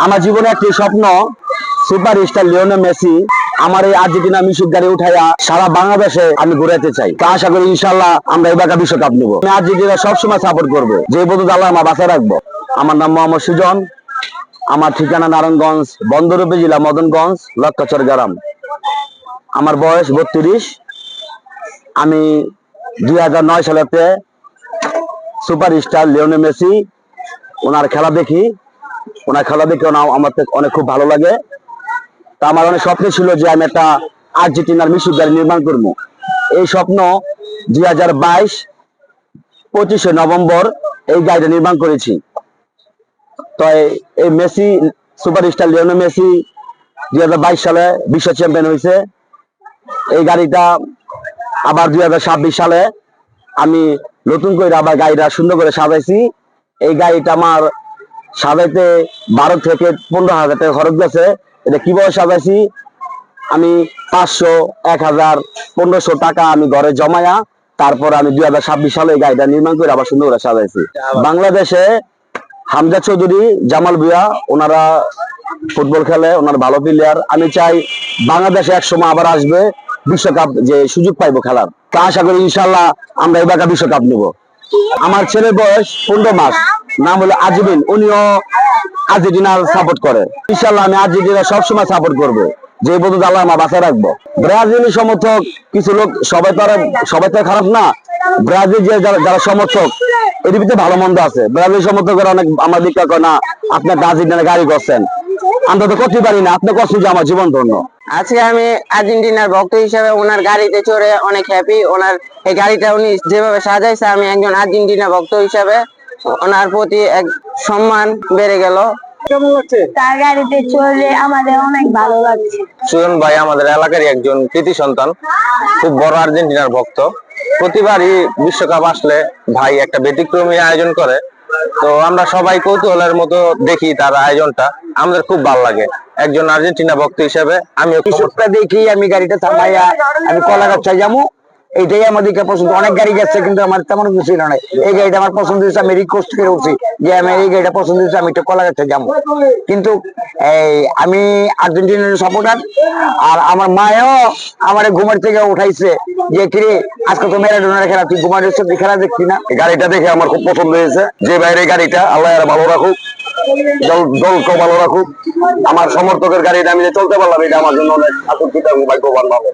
আমার জীবনে একটি স্বপ্ন, সুপার স্টার লিওনেল মেসি আমার এই আর্জেন্টিনা মিশুক গাড়ি উঠাইয়া সারা বাংলাদেশে আমি ঘুরাতে চাই। তো আশা করি ইনশাল্লাহ আমরা এবার বিশ্বকাপ নেবো। আমি আর্জেন্টিনা সবসময় সাপোর্ট করবো, যে পর্যন্ত আল্লাহ আমার বাঁচায় রাখবো। আমার নাম মোহাম্মদ সুজন, আমার ঠিকানা নারায়ণগঞ্জ বন্দর উপজেলা মদনগঞ্জ লক্ষ্যচর গ্রাম। আমার বয়স 32। আমি 2009 সালেতে সুপার স্টার লিওনেল মেসি ওনার খেলা দেখি, ওনার খেলা দেখে আমার অনেক খুব ভালো লাগে। তা আমার অনেক স্বপ্ন ছিল যে আমি একটা আর্জেন্টিনার মিশুক গাড়ি নির্মাণ করবো। এই স্বপ্ন 2022 25শে নভেম্বর এই গাড়িটা নির্মাণ করেছি। তো এই Messi super star Lionel Messi 2022 সালে বিশ্ব চ্যাম্পিয়ন হয়েছে। এই গাড়িটা আবার 2026 সালে আমি নতুন করে আবার গাড়িটা সুন্দর করে সাজাইছি। এই গাড়িটা আমার সাজাইতে 12 থেকে 15,000 টাকা খরচ গেছে। এটা কিভাবে সাজাইছি, আমি 500, 1000, 1500 টাকা আমি ঘরে জমায়া তারপর আমি 2026 সালে এই গাড়িটা নির্মাণ করে আবার সুন্দর করে সাজাইছি। বাংলাদেশে হামজা চৌধুরী, জামাল ভুঁইয়া ওনারা ফুটবল খেলে, ওনারা ভালো প্লেয়ার। আমি চাই বাংলাদেশে এক সময় আবার আসবে, বিশ্বকাপ যে সুযোগ পাইবো খেলার। তা আশা করি ইনশাল্লাহ আমরা এবার বিশ্বকাপ নেব। আমার ছেলের বয়স 15 মাস, নাম হলো আজিবিন, উনিও আর্জেন্টিনার সাপোর্ট করে। ইনশাল্লাহ আমি আর্জেন্টিনা সবসময় সাপোর্ট করবো, যে পর্যন্ত আল্লাহ আমার বাঁচায় রাখবো। ব্রাজিলের সমর্থক কিছু লোক, সবাই তো খারাপ না। ব্রাজিল যে যারা সমর্থক এর ভিতরে ভালো মন্দ আছে। ব্রাজিল সমর্থকরা অনেক আমার দিকে কয় না আপনি আর্জেন্টিনার গাড়ি করছেন, আমরা তো করতে পারি না, আপনি করছেন যে আমার জীবন ধন্য। আজকে আমি আর্জেন্টিনার ভক্ত হিসেবে ওনার গাড়িতে চড়ে অনেক হ্যাপি। ওনার এই গাড়িটা উনি যেভাবে সাজাইছে, আমি একজন আর্জেন্টিনা ভক্ত হিসেবে ওনার প্রতি এক সম্মান বেড়ে গেল। তার গাড়িতে চড়লে আমাদের অনেক ভালো লাগছে। সুজন ভাই আমাদের এলাকারই একজন কৃতি সন্তান, খুব বড় আর্জেন্টিনার ভক্ত। প্রতিবারই বিশ্বকাপ আসলে ভাই একটা ব্যতিক্রমী আয়োজন করে। তো আমরা সবাই কৌতূহলের মতো দেখি তার আয়োজনটা, আমাদের খুব ভালো লাগে। একজন আর্জেন্টিনা ভক্ত হিসেবে আমিও কৃষকটা দেখি আমি গাড়িটা থামাইয়া আমি কলাগাছা যাবো, এইটাই আমাদেরকে পছন্দ। অনেক গাড়ি গেছে কিন্তু আমার তেমন কিছু ছিল না। এই গাড়িটা আমার পছন্দ হয়েছে, আমি রিকোয়েস্ট করে উঠছি যে আমি এই গাড়িটা পছন্দ হয়েছে, আমি একটু কলাগাছা যাবো। কিন্তু আমি আর্জেন্টিনার সাপোর্টার, আর আমার মায়ও আমার ঘুমের থেকে উঠাইছে যে কিরে আজকে তো ম্যারাডোনার খেলা, তুই ঘুমার খেলা দেখছি না। গাড়িটা দেখে আমার খুব পছন্দ হয়েছে। যে বাইরে গাড়িটা আল্লাহ ভালো রাখুক, দলকেও ভালো রাখুক। আমার সমর্থকের গাড়িটা আমি যে চলতে পারলাম, এটা আমার জন্য অনেক আতঙ্কিত এবং ভাগ্যবান ভালো।